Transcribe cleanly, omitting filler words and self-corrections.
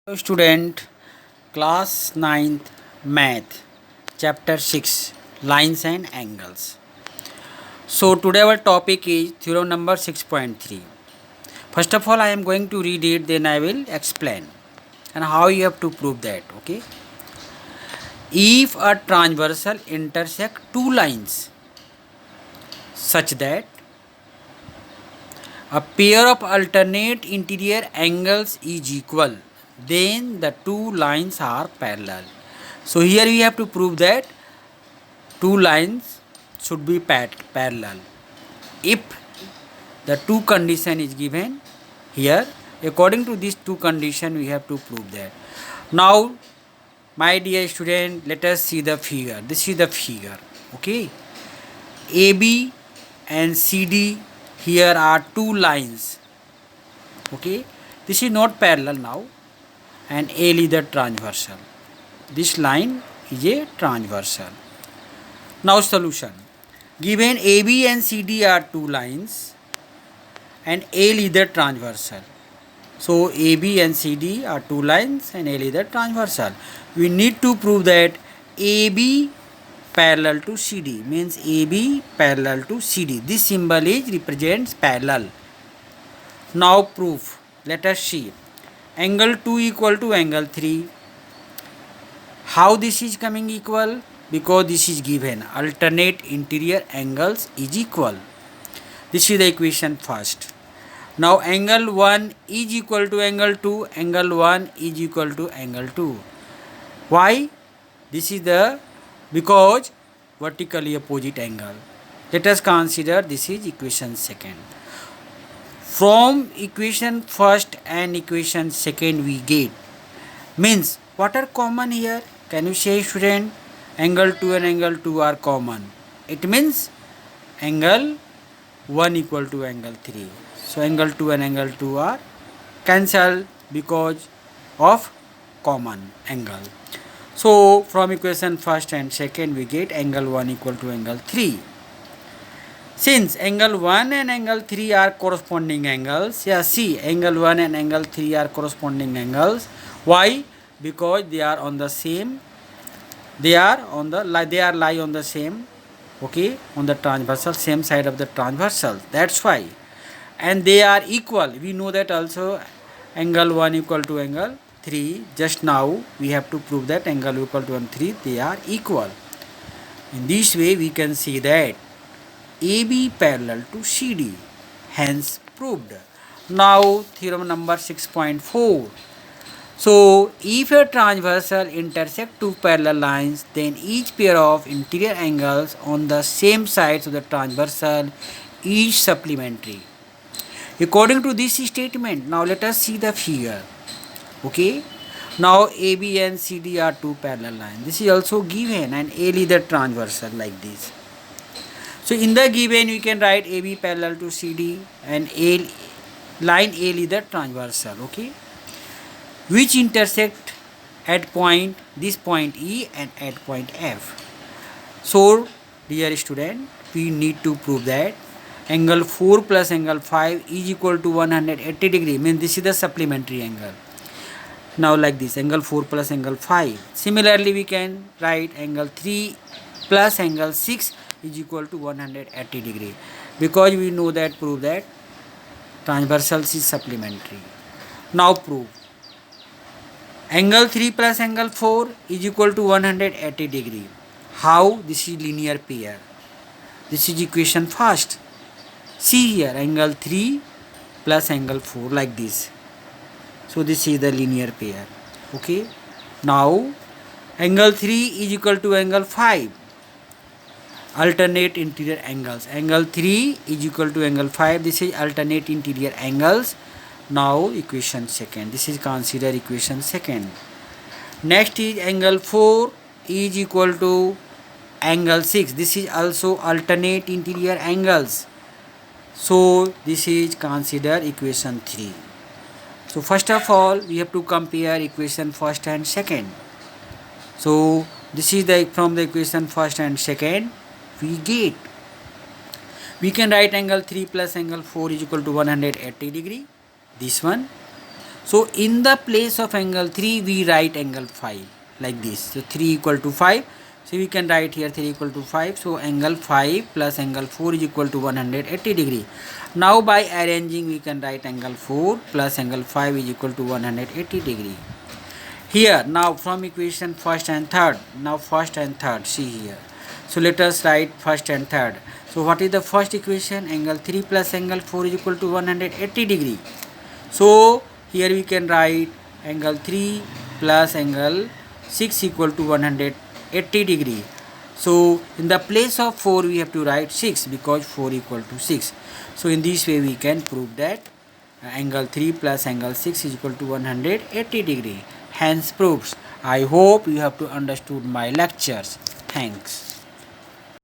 Hello student, class ninth math, chapter 6, lines and angles. So today our topic is theorem number 6.3. First of all I am going to read it, then I will explain and how you have to prove that. Okay. If a transversal intersect two lines such that a pair of alternate interior angles is equal, then the two lines are parallel. So here we have to prove that two lines should be parallel. If the two condition is given here, according to these two condition we have to prove that. Now my dear student, let us see the figure. This is the figure. Okay. AB and CD, here are two lines. Okay. This is not parallel now, and L is the transversal. This line is a transversal. Now solution. Given AB and CD are two lines and L is the transversal. So AB and CD are two lines and L is the transversal. We need to prove that AB parallel to CD, means AB parallel to CD. This symbol is represents parallel. Now proof. Let us see. Angle 2 equal to angle 3. How this is coming equal? Because this is given. Alternate interior angles is equal. This is the equation first. Now angle 1 is equal to angle 2. Angle 1 is equal to angle 2. Why? This is the because vertically opposite angle. Let us consider this is equation second. From equation first and equation second we get, means what are common here? Can you say student? Angle 2 and angle 2 are common. It means angle 1 equal to angle 3. So angle 2 and angle 2 are cancelled because of common angle. So from equation first and second we get angle 1 equal to angle 3. Since angle 1 and angle 3 are corresponding angles, see, angle 1 and angle 3 are corresponding angles. Why? Because they are on the same, they are lie on the same, okay, on the transversal, same side of the transversal. That's why. And they are equal. We know that also angle 1 equal to angle 3. Just now we have to prove that angle equal to 3, they are equal. In this way we can see that AB parallel to CD, hence proved. Now theorem number 6.4. So if a transversal intersect two parallel lines, then each pair of interior angles on the same sides of the transversal is supplementary. According to this statement, now let us see the figure. Okay. Now AB and CD are two parallel lines. This is also given, and L is the transversal like this. So in the given we can write AB parallel to CD and line L is the transversal, okay, which intersect at point, this point E and at point F. So dear student, we need to prove that angle 4 plus angle 5 is equal to 180 degree, means this is the supplementary angle. Now like this, angle 4 plus angle 5. Similarly we can write angle 3 plus angle 6 is equal to 180 degree, because we know that prove that transversals is supplementary. Now prove angle 3 plus angle 4 is equal to 180 degree. How? This is linear pair. This is equation first. See here, angle 3 plus angle 4 like this. So this is the linear pair. Okay. Now angle 3 is equal to angle 5. Alternate interior angles. Angle 3 is equal to angle 5. This is alternate interior angles. Now equation second. This is consider equation second. Next is angle 4 is equal to angle 6. This is also alternate interior angles. So this is consider equation 3. So first of all we have to compare equation first and second. So this is the from the equation first and second we get. We can write angle 3 plus angle 4 is equal to 180 degree. This one. So in the place of angle 3 we write angle 5 like this. So 3 equal to 5. So we can write here 3 equal to 5. So angle 5 plus angle 4 is equal to 180 degree. Now by arranging we can write angle 4 plus angle 5 is equal to 180 degree. Here now from equation first and third. Now first and third, see here. So let us write first and third. So what is the first equation? Angle 3 plus angle 4 is equal to 180 degree. So here we can write angle 3 plus angle 6 equal to 180 degree. So in the place of 4 we have to write 6 because 4 equal to 6. So in this way we can prove that angle 3 plus angle 6 is equal to 180 degree. Hence proofs. I hope you have to understood my lectures. Thanks.